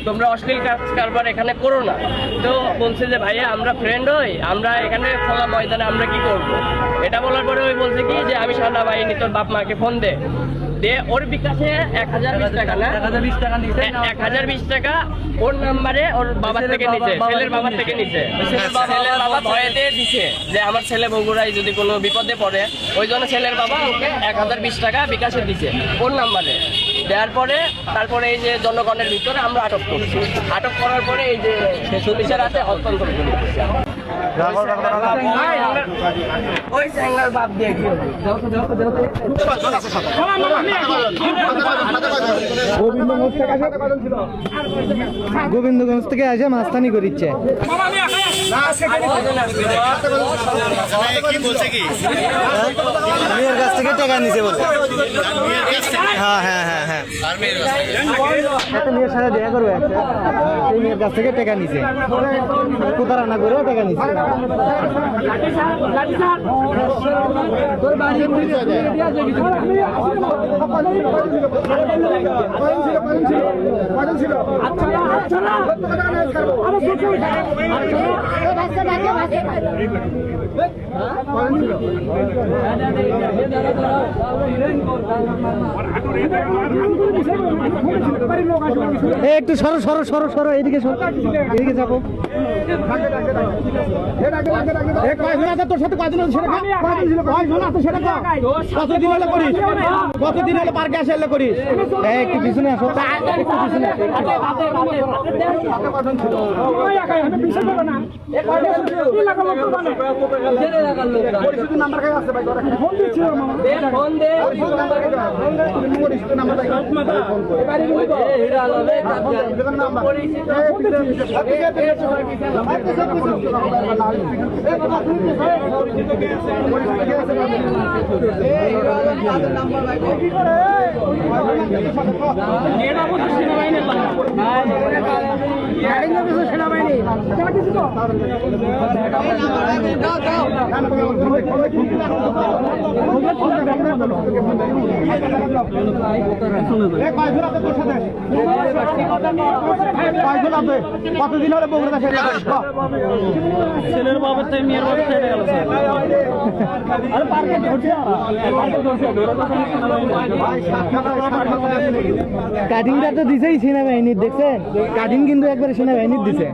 তোমরা অশ্লীল কারবার এখানে করো না। তো বলছে যে ভাইয়া আমরা ফ্রেন্ড হই, আমরা এখানে খোলা ময়দানে আমরা কি করব। এটা বলার পরে ওই বলছে কি যে আমি সেনাবাহিনী, তোর বাপ মাকে ফোন দে। ওর বিকাশে 1020 টাকা না 1020 টাকা ওর নাম্বারে ওর বাবার থেকে নিছে, ছেলের বাবার থেকে নিছে। ছেলের বাবা ভয়েতে দিছে যে আমার ছেলে বগুড়ায় যদি কোনো বিপদে পড়ে, ওই জন্য ছেলের বাবা ওকে 1020 টাকা বিকাশে দিছে ওর নাম্বারে। দেওয়ার পরে তারপরে এই যে জনগণের ভিতরে আমরা আটক করছি। আটক করার পরে এই যে পুলিশের হাতে হস্তান্তর করি। ওই চ্যাংলার বাপ দিয়ে কি গোবিন্দগঞ্জ থেকে আসে মাস্তানি করিচ্ছে। মেয়ের কাছ থেকে টাকা নিছে বলে। হ্যাঁ হ্যাঁ হ্যাঁ হ্যাঁ, একটা মেয়ের সাথে দেখা করবে, সেই মেয়ের কাছ থেকে টাকা নিছে, প্রতারণা করে টাকা নিছে। একটু সরো সরো সরো সরো, এদিকে সরো, এদিকে যাবো। তোর সাথে কতদিন হলে করিস, কতদিন হলে পার্কে আসে এলে করিস। একটু পিছনে আসো, একটু পিছনে। কতদিন হলে বগুড়া ছেলের বাবার থেকে মেয়ের বাবার ছেড়ে গেল। কাটিংটা তো দিছেই সেনাবাহিনীর, দেখছেন কাটিং কিন্তু একবারে সেনাবাহিনীর দিছে।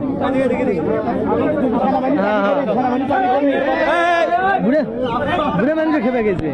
বুড়ে বুড়ে মানুষ খেপে গেছে।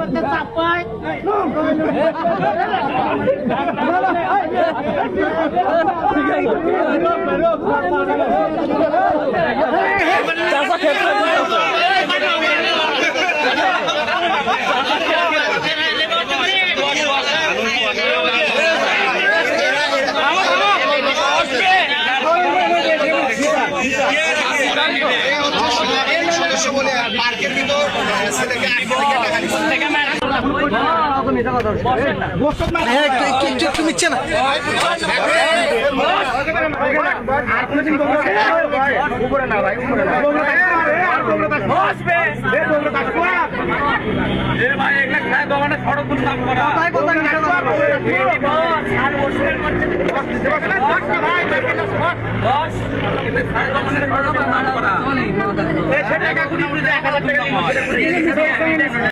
নিচ্ছে না